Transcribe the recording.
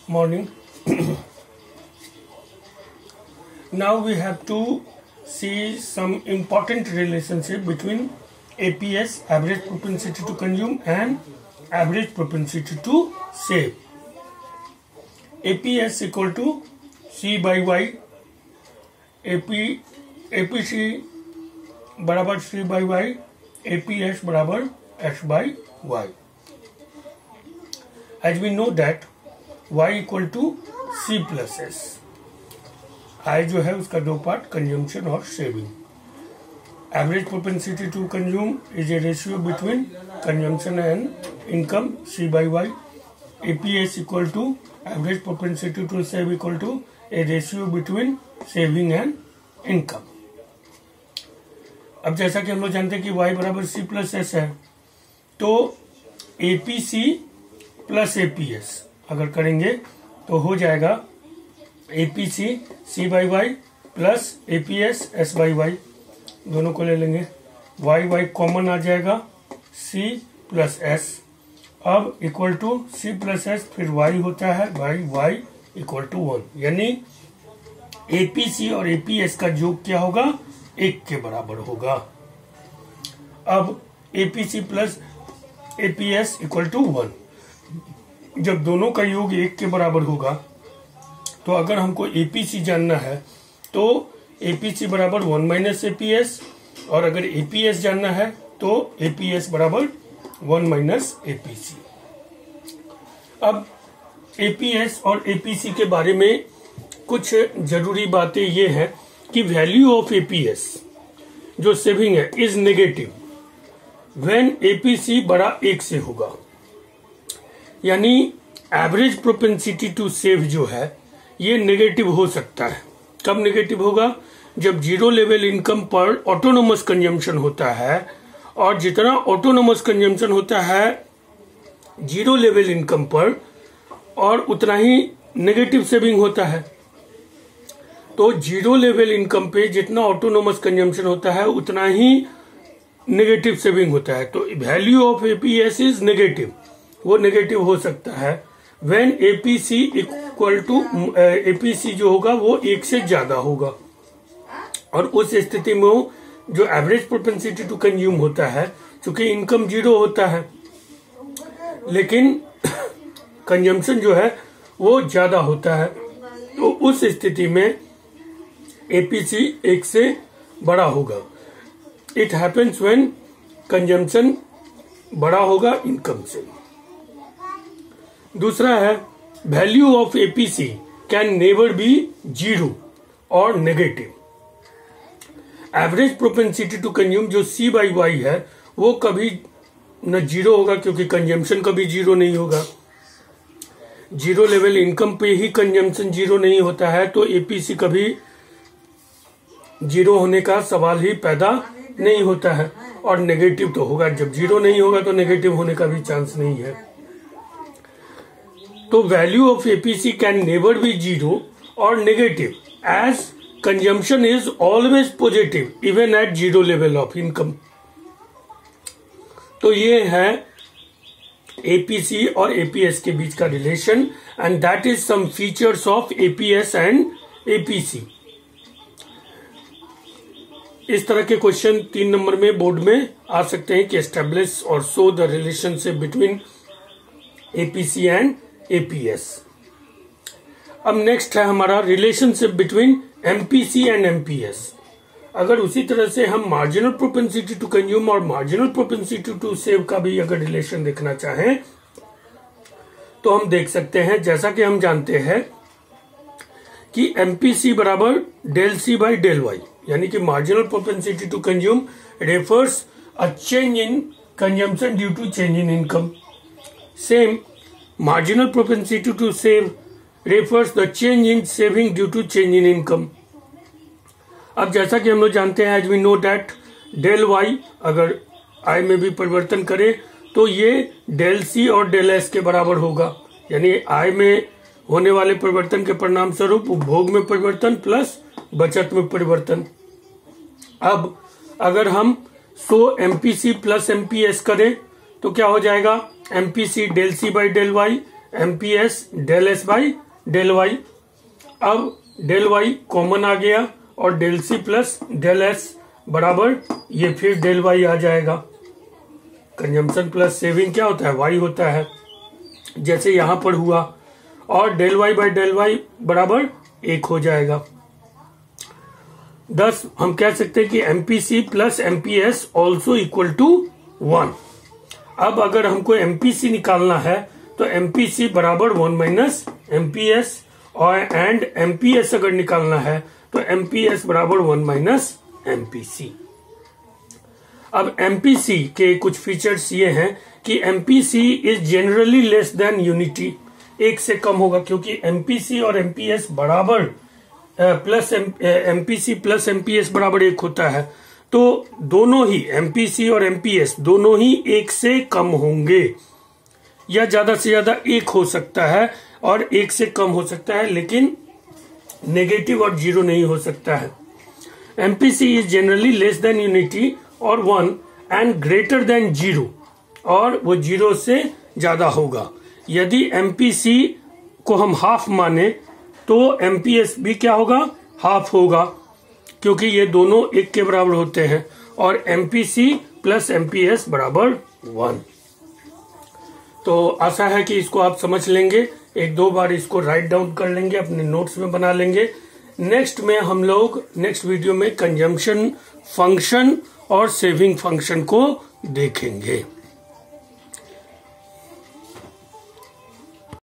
Morning. Now we have to see some important relationship between APS, average propensity to consume, and average propensity to save. APS equal to C by Y. APC बराबर C by Y, APS बराबर S by Y. As we know that Y equal to C plus S. I जो है उसका दो part, consumption और saving. Average propensity to consume is a ratio between consumption and income, C by Y. APS equal to average propensity to save equal to a ratio between saving and income. अब जैसा कि हम लोग जानते हैं कि Y बराबर C plus S है, तो APC प्लस APS अगर करेंगे तो हो जाएगा APC C by Y plus APS S by Y. दोनों को ले लेंगे, Y कॉमन आ जाएगा, C प्लस S. अब equal to C plus S, फिर Y होता है Y इक्वल टू 1. यानी APC और APS का योग क्या होगा, 1 के बराबर होगा. अब APC plus APS equal to 1. जब दोनों का योग 1 के बराबर होगा तो अगर हमको APC जानना है तो APC बराबर 1 माइनस APS, और अगर APS जानना है तो APS बराबर 1 माइनस APC. अब APS और APC के बारे में कुछ जरूरी बातें ये है कि वैल्यू ऑफ APS जो सेविंग है इज नेगेटिव व्हेन APC बड़ा 1 से होगा. यानी एवरेज प्रोपेंसिटी टू सेव जो है ये नेगेटिव हो सकता है. कब नेगेटिव होगा, जब जीरो लेवल इनकम पर ऑटोनोमस कंजम्पशन होता है, और जितना ऑटोनोमस कंजम्पशन होता है जीरो लेवल इनकम पर और उतना ही नेगेटिव सेविंग होता है. तो जीरो लेवल इनकम पे जितना ऑटोनोमस कंजम्पशन होता है उतना ही नेगेटिव सेविंग होता है. तो value of APS is negative, वो नेगेटिव हो सकता है when APC equal to APC जो होगा वो 1 से ज्यादा होगा. और उस स्थिति में जो एवरेज प्रोपेंसिटी टू कंज्यूम होता है, चूंकि इनकम 0 होता है लेकिन कंजम्पशन जो है वो ज्यादा होता है, तो उस स्थिति में APC 1 से बड़ा होगा. इट हैपेंस व्हेन कंजम्पशन बड़ा होगा इनकम से. दूसरा है value of APC can never be 0 और नेगेटिव. एवरेज प्रोपेंसिटी टू कंज्यूम जो C by Y है वो कभी न 0 होगा, क्योंकि कंजम्पशन कभी 0 नहीं होगा. जीरो लेवल इनकम पे ही कंजम्पशन 0 नहीं होता है, तो APC कभी 0 होने का सवाल ही पैदा नहीं होता है. और नेगेटिव तो होगा, जब 0 नहीं होगा तो नेगेटिव होने का भी चांस नहीं है. तो value of APC can never be 0 और नेगेटिव as consumption is always positive even at zero level of income. तो ये है APC और APS के बीच का relation, and that is some features of APS and APC. इस तरह के क्वेश्चन 3 नंबर में बोर्ड में आ सकते हैं कि एस्टेब्लिश और show the relationship between APC and APS. अब नेक्स्ट है हमारा relationship between MPC and MPS. अगर उसी तरह से हम मार्जिनल प्रोपेंसिटी टू कंज्यूम और मार्जिनल प्रोपेंसिटी टू सेव का भी अगर रिलेशन देखना चाहें तो हम देख सकते हैं, जैसा कि हम जानते हैं कि MPC बराबर del C by del Y. यानी कि marginal propensity to consume refers a change in consumption due to change in income. Same marginal propensity to save refers the change in saving due to change in income. अब जैसा कि हम लोग जानते हैं, as we know that del Y अगर I में भी परिवर्तन करे तो ये डेल C और डेल S के बराबर होगा. यानी I में होने वाले परिवर्तन के परिणाम स्वरूप उपभोग में परिवर्तन प्लस बचत में परिवर्तन. अब अगर हम MPC प्लस MPS करें तो क्या हो जाएगा, MPC del C by del Y MPS del S by del Y. अब डेल वाई कॉमन आ गया और del C plus del S बराबर ये फिर डेल वाई आ जाएगा। कंजम्पशन प्लस सेविंग क्या होता है, वाई होता है, जैसे यहां पर हुआ। और del Y by del Y बराबर 1 हो जाएगा। thus हम कह सकते हैं कि MPC plus MPS also equal to 1। अब अगर हमको एमपीसी निकालना है तो एमपीसी बराबर 1 माइनस एमपीएस, और एंड एमपीएस अगर निकालना है तो एमपीएस बराबर 1 माइनस एमपीसी। अब एमपीसी के कुछ फीचर्स ये हैं कि MPC is generally less than unity, 1 से कम होगा, क्योंकि एमपीसी और एमपीएस बराबर प्लस एमपीसी प्लस एमपीएस बराबर 1 होता है। तो दोनों ही एमपीसी और एमपीएस दोनों ही 1 से कम होंगे, या ज्यादा से ज्यादा 1 हो सकता है और 1 से कम हो सकता है, लेकिन नेगेटिव और 0 नहीं हो सकता है। MPC is generally less than unity और 1 एंड ग्रेटर देन 0, और वो 0 से ज्यादा होगा। यदि एमपीसी को हम हाफ माने तो एमपीएस भी क्या होगा, हाफ होगा, क्योंकि ये दोनों 1 के बराबर होते हैं। और एमपीसी प्लस एमपीएस बराबर 1। तो आशा है कि इसको आप समझ लेंगे, 1-2 बार इसको राइट डाउन कर लेंगे, अपने नोट्स में बना लेंगे। नेक्स्ट में हम लोग नेक्स्ट वीडियो में कंजम्पशन फंक्शन और सेविंग फंक्शन को देखेंगे।